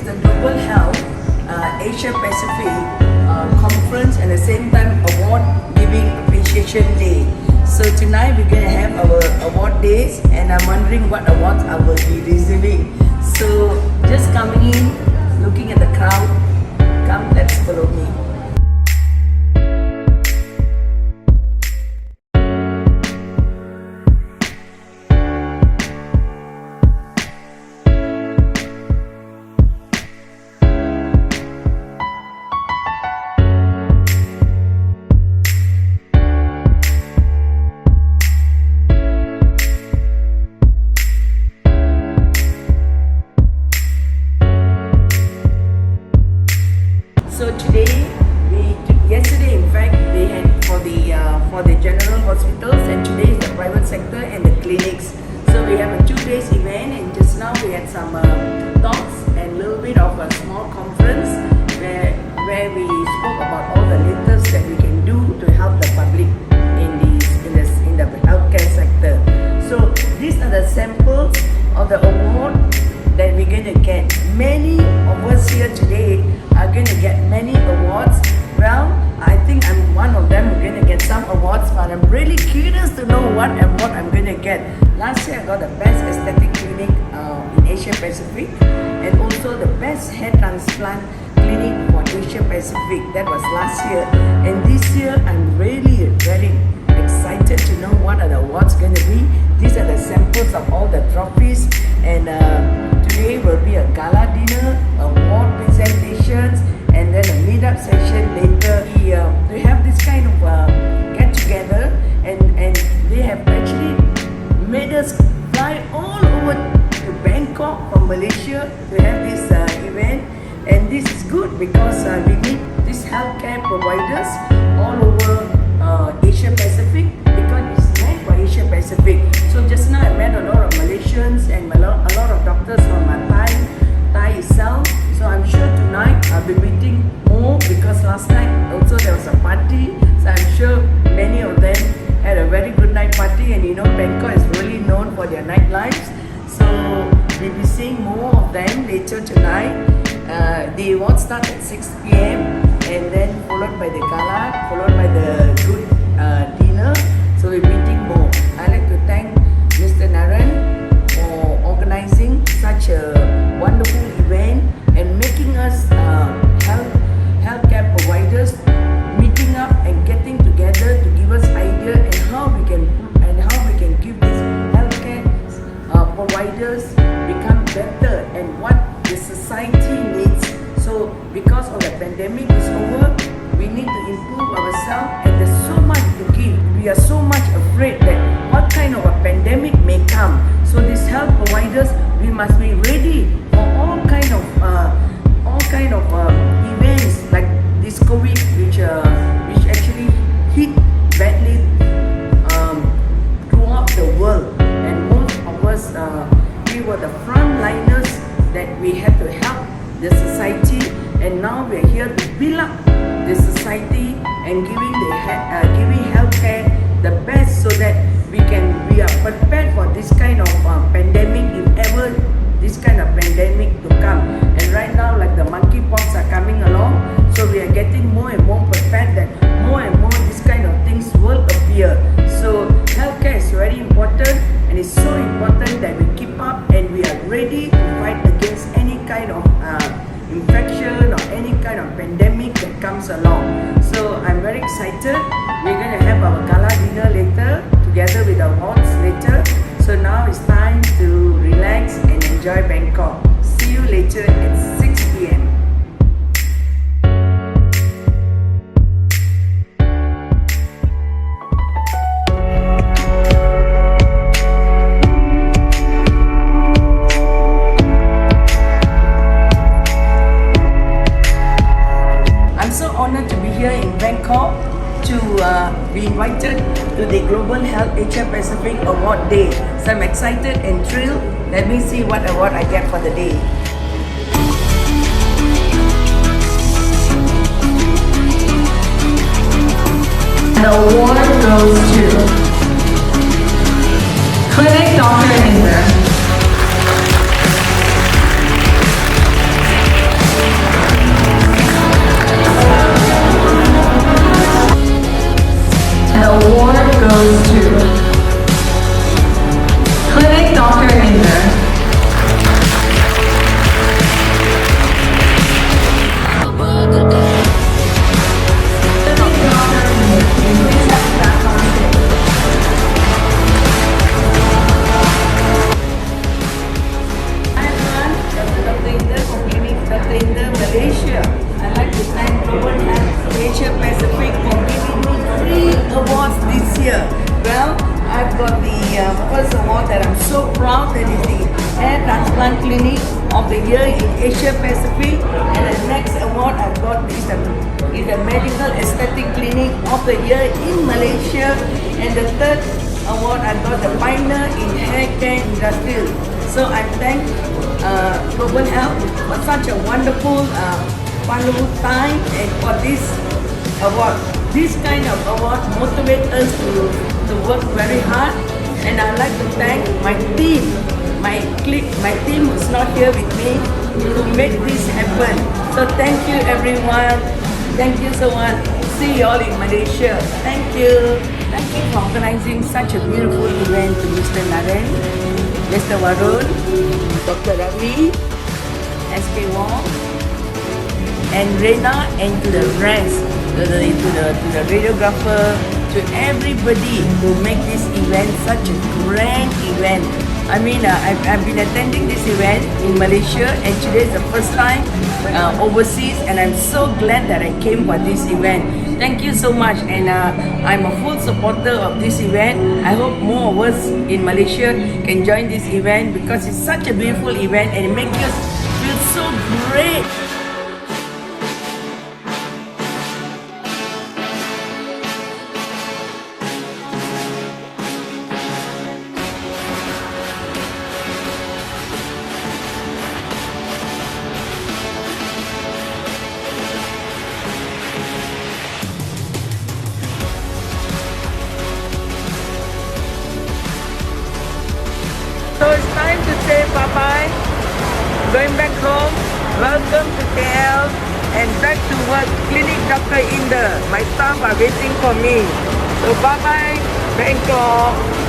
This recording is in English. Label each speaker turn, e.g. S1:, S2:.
S1: the Global Health Asia Pacific Conference and the same time award giving appreciation day. So tonight we're going to have our award days, and I'm wondering what awards I will be receiving. So just coming in, looking at the crowd, come, let's follow me. So today, yesterday in fact, they had for the general hospitals, and today is the private sector and the clinics. So we have a 2 days event, and just now we had some talks and a little bit of a small conference where we spoke about all the latest that we can do to help the public in the healthcare sector. So these are the samples of the award that we're going to get. Many of us here today are going to get many awards. Well, I think I'm one of them who's going to get some awards, but I'm really curious to know what award I'm going to get. Last year I got the best aesthetic clinic in Asia Pacific, and also the best hair transplant clinic for Asia Pacific. That was last year, and this year I'm really very excited to know what are the awards going to be. These are the samples of all the trophies, and today will be a gala dinner, award presentations, and then a meet-up session later. We have this kind of get-together, and they have actually made us fly all over to Bangkok from Malaysia to have this event. And this is good because we meet these healthcare providers all over Asia Pacific, because it's meant for Asia Pacific. So just now I met a lot of Malaysians and a lot of doctors from Thai itself. So I'm sure tonight I'll be meeting more, because last night also there was a party. So I'm sure many of them had a very good night party, and you know Bangkok is really known for their nightlives. So we'll be seeing more of them later tonight. The awards start at 6 p.m. and then followed by the gala, followed by the good dinner. So we're meeting more. I'd like to thank Mr. Naran for organizing such a wonderful event and making us healthcare providers meeting up and getting together to give us idea and how we can give these healthcare providers become better and what the society needs. So because of the pandemic is over, we need to improve ourselves, and there's so much to give. We are so much afraid that what kind of a pandemic may come. So these health providers, we must be ready for all kind of events like this COVID, which actually hit badly throughout the world, and most of us we were the frontliners that we had to help the society, and now we are here to build up the society and giving healthcare the best, so that we are prepared for this kind of pandemic, if ever this kind of pandemic to come. And right now, like the monkeypox are coming along, so we are getting more and more prepared that more and more this kind of things will appear. So healthcare is very important, and it's so important that we keep up and we are ready to fight against any kind of infection or any kind of pandemic that comes along. So I'm very excited. We're going to have our gala dinner later together with our awards later. So now it's time to relax and enjoy Bangkok. See you later at 6 p.m. Honored to be here in Bangkok to be invited to the Global Health Asia Pacific Award Day. So I'm excited and thrilled. Let me see what award I get for the day. The award goes to Klinik Dr Inder. year? Well, I've got the first award that I'm so proud, that is the Hair Transplant Clinic of the Year in Asia Pacific, and the next award I've got is the Medical Aesthetic Clinic of the Year in Malaysia, and the third award I got the Pioneer in Haircare Industry. So I thank Global Health for such a wonderful time and for this award. This kind of award motivates us to work very hard, and I'd like to thank my team, my team who's not here with me to make this happen. So thank you everyone. Thank you so much. See you all in Malaysia. Thank you. Thank you for organizing such a beautiful event to Mr. Naren, Mr. Varun, Dr. Ravi, SK Wong, and Rena, and to the rest, to the radiographer, to everybody who make this event such a grand event. I mean, I've been attending this event in Malaysia, and today is the first time overseas, and I'm so glad that I came for this event. Thank you so much, and I'm a full supporter of this event. I hope more of us in Malaysia can join this event, because it's such a beautiful event and it makes us feel so great. So it's time to say bye-bye. Going back home. Welcome to KL and back to work. Klinik Dr Inder. My staff are waiting for me. So bye-bye, Bangkok.